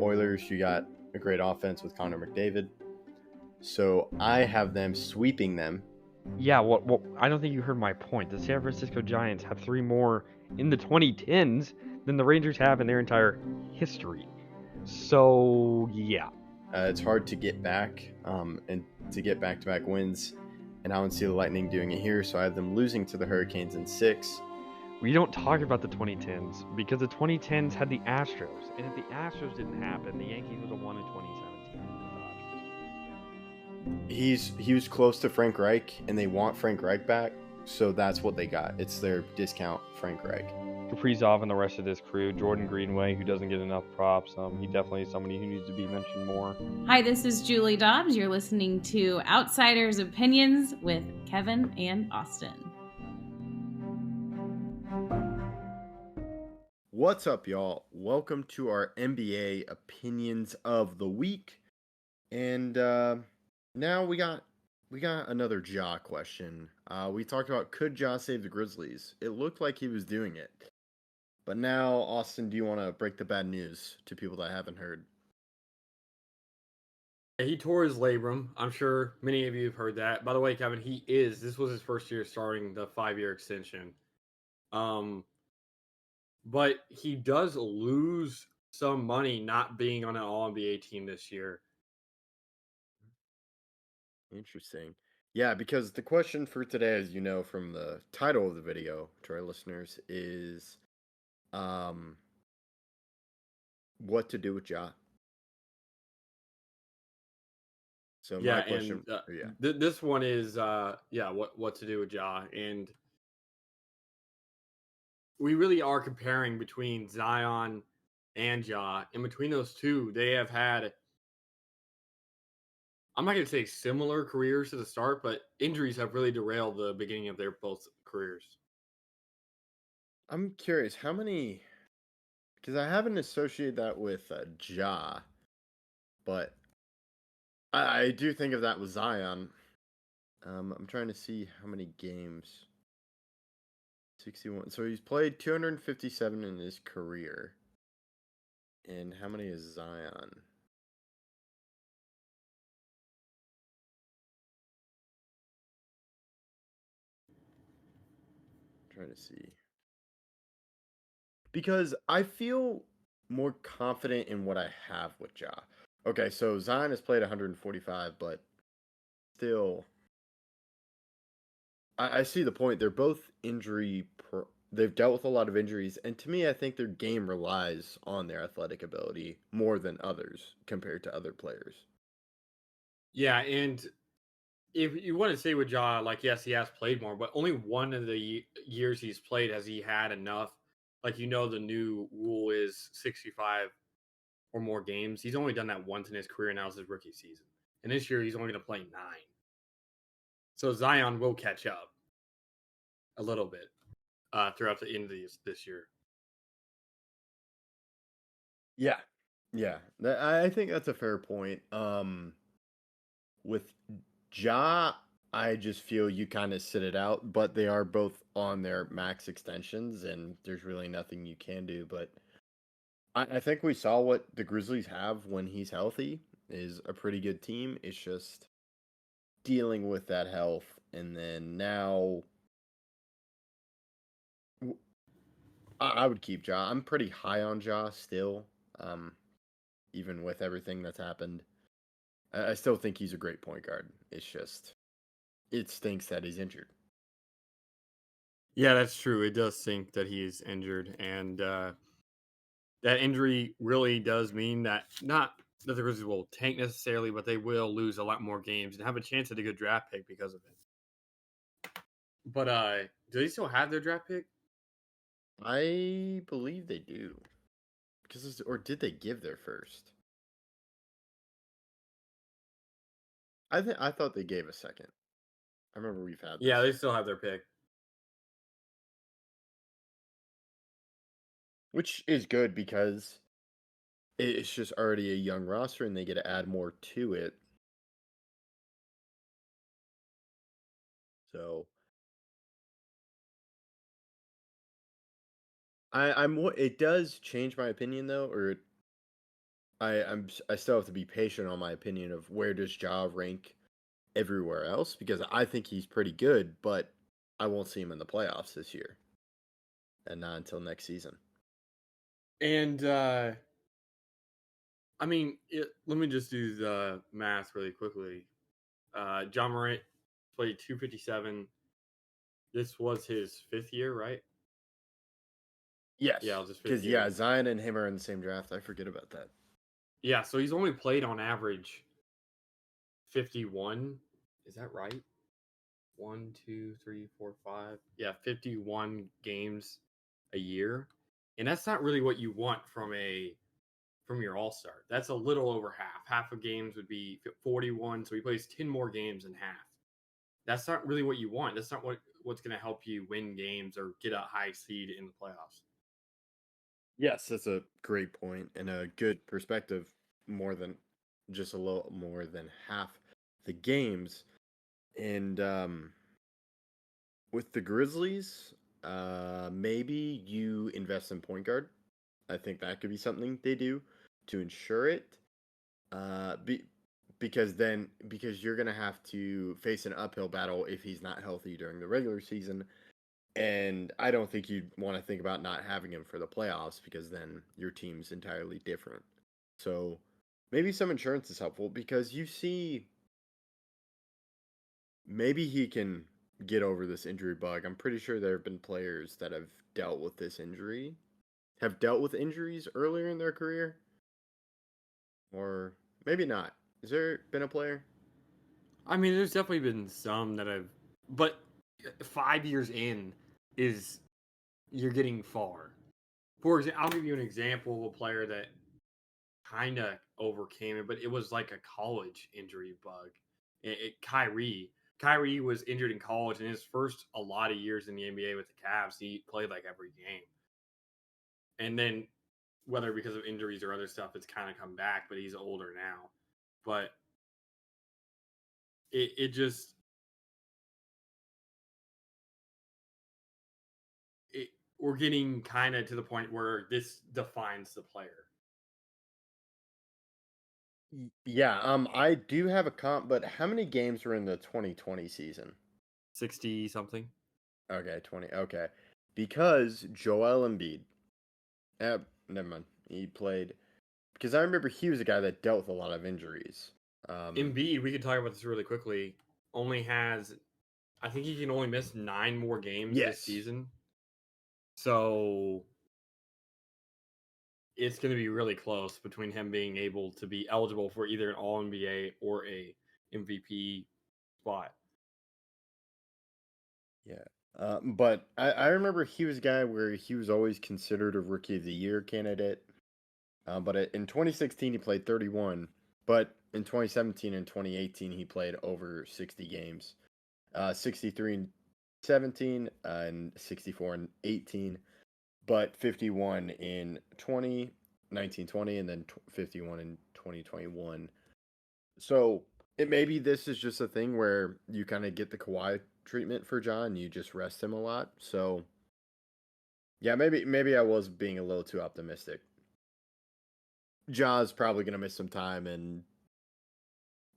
Oilers, you got a great offense with Connor McDavid. So I have them sweeping them. Yeah, well, I don't think you heard my point. The San Francisco Giants have 3 more in the 2010s than the Rangers have in their entire history. So, yeah. It's hard to get back and to get back-to-back wins, and I don't see the Lightning doing it here. So I have them losing to the Hurricanes in 6. We don't talk about the 2010s because the 2010s had the Astros, and if the Astros didn't happen, the Yankees would have won in 2017 with the Dodgers. He was close to Frank Reich, and they want Frank Reich back, so that's what they got. It's their discount Frank Reich. Kaprizov and the rest of this crew, Jordan Greenway, who doesn't get enough props. He definitely is somebody who needs to be mentioned more. Hi, this is Julie Dobbs. You're listening to Outsiders Opinions with Kevin and Austin. What's up, y'all? Welcome to our NBA Opinions of the Week. And now we got another Ja question. We talked about, could Ja save the Grizzlies? It looked like he was doing it. But now, Austin, do you want to break the bad news to people that haven't heard? He tore his labrum. I'm sure many of you have heard that. By the way, Kevin, this was his first year starting the 5-year extension. But he does lose some money not being on an All-NBA team this year. Interesting. Yeah, because the question for today, as you know from the title of the video to our listeners, is what to do with Ja. So yeah, my question, this one is what to do with Ja, and we really are comparing between Zion and Ja. And between those two, they have had, I'm not going to say similar careers to the start, but injuries have really derailed the beginning of their both careers. I'm curious, how many, because I haven't associated that with Ja, but I do think of that with Zion. I'm trying to see how many games. 61. So he's played 257 in his career. And how many is Zion? I'm trying to see. Because I feel more confident in what I have with Ja. Okay, so Zion has played 145, but still, I see the point. They're both they've dealt with a lot of injuries, and to me, I think their game relies on their athletic ability more than others compared to other players. Yeah, and if you want to say with Ja, like, yes, he has played more, but only one of the years he's played has he had enough. Like, the new rule is 65 or more games. He's only done that once in his career, and that was his rookie season. And this year, he's only going to play 9. So Zion will catch up a little bit throughout the end of this year. Yeah, yeah. I think that's a fair point. With Ja, I just feel you kind of sit it out, but they are both on their max extensions, and there's really nothing you can do. But I think we saw what the Grizzlies have when he's healthy is a pretty good team. It's just dealing with that health, and then now I would keep Ja. I'm pretty high on Ja still, even with everything that's happened. I still think he's a great point guard. It's just it stinks that he's injured. Yeah, that's true. It does stink that he is injured, and that injury really does mean that not that the Grizzlies will tank necessarily, but they will lose a lot more games and have a chance at a good draft pick because of it. But do they still have their draft pick? I believe they do. Or did they give their first? I thought they gave a second. I remember we've had this. Yeah, they still have their pick. Which is good because it's just already a young roster and they get to add more to it. So it does change my opinion though, or I still have to be patient on my opinion of where does Ja rank everywhere else because I think he's pretty good, but I won't see him in the playoffs this year, and not until next season. And I mean, let me just do the math really quickly. Ja Morant played 257. This was his 5th year, right? Yeah, it Yes, was his 5th because year. Zion and him are in the same draft. I forget about that. Yeah, so he's only played on average 51. Is that right? 1, 2, 3, 4, 5. Yeah, 51 games a year. And that's not really what you want from your all-star. That's a little over half. Half of games would be 41, so he plays 10 more games in half. That's not really what you want. That's not what's going to help you win games or get a high seed in the playoffs. Yes, that's a great point and a good perspective. More than just a little more than half the games, and with the Grizzlies, maybe you invest in point guard. I think that could be something they do to ensure it. Uh, be, because you're gonna have to face an uphill battle if he's not healthy during the regular season, and I don't think you'd want to think about not having him for the playoffs because then your team's entirely different. So maybe some insurance is helpful because you see maybe he can get over this injury bug. I'm pretty sure there have been players that have dealt with this injury, have dealt with injuries earlier in their career, or maybe not. Has there been a player? I mean, there's definitely been some that have, but 5 years in is you're getting far. For example, I'll give you an example of a player that kind of overcame it, but it was like a college injury bug. Kyrie. Kyrie was injured in college, and his first a lot of years in the NBA with the Cavs, he played like every game. And then, whether because of injuries or other stuff, it's kind of come back. But he's older now. But it just we're getting kind of to the point where this defines the player. Yeah, I do have a comp, but how many games were in the 2020 season? 60 something. Okay, 20. Okay. Because Joel Embiid, never mind. He played because I remember he was a guy that dealt with a lot of injuries. Embiid, we could talk about this really quickly. Only has, I think he can only miss 9 more games this Yes. season. So it's going to be really close between him being able to be eligible for either an All NBA or a MVP spot. Yeah. But I remember he was a guy where he was always considered a Rookie of the Year candidate. But in 2016, he played 31. But in 2017 and 2018, he played over 60 games. 63 and 17 and 64 and 18. But 51 in 20, and then 51 in 2021. So it maybe this is just a thing where you kind of get the Kawhi treatment for John. You just rest him a lot. So yeah, maybe I was being a little too optimistic. Ja's probably gonna miss some time, and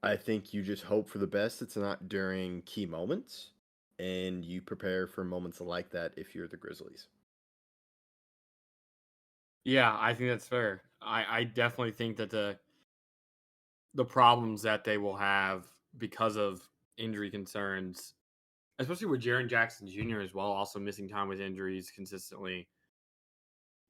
I think you just hope for the best. It's not during key moments, and you prepare for moments like that if you're the Grizzlies. Yeah, I think that's fair. I definitely think that the problems that they will have because of injury concerns, especially with Jaren Jackson Jr. as well, also missing time with injuries consistently.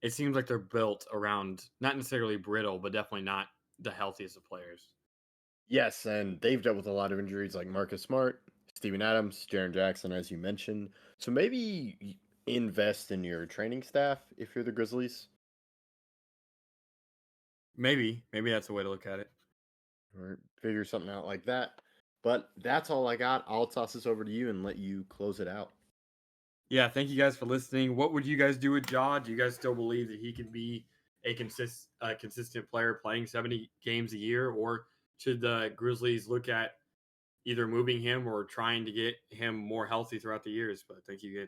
It seems like they're built around not necessarily brittle, but definitely not the healthiest of players. Yes, and they've dealt with a lot of injuries like Marcus Smart, Steven Adams, Jaren Jackson, as you mentioned. So maybe invest in your training staff if you're the Grizzlies, Maybe that's a way to look at it. or figure something out like that. But that's all I got. I'll toss this over to you and let you close it out. Yeah, thank you guys for listening. What would you guys do with Ja? Do you guys still believe that he could be a consistent player playing 70 games a year, or should the Grizzlies look at either moving him or trying to get him more healthy throughout the years? But thank you again.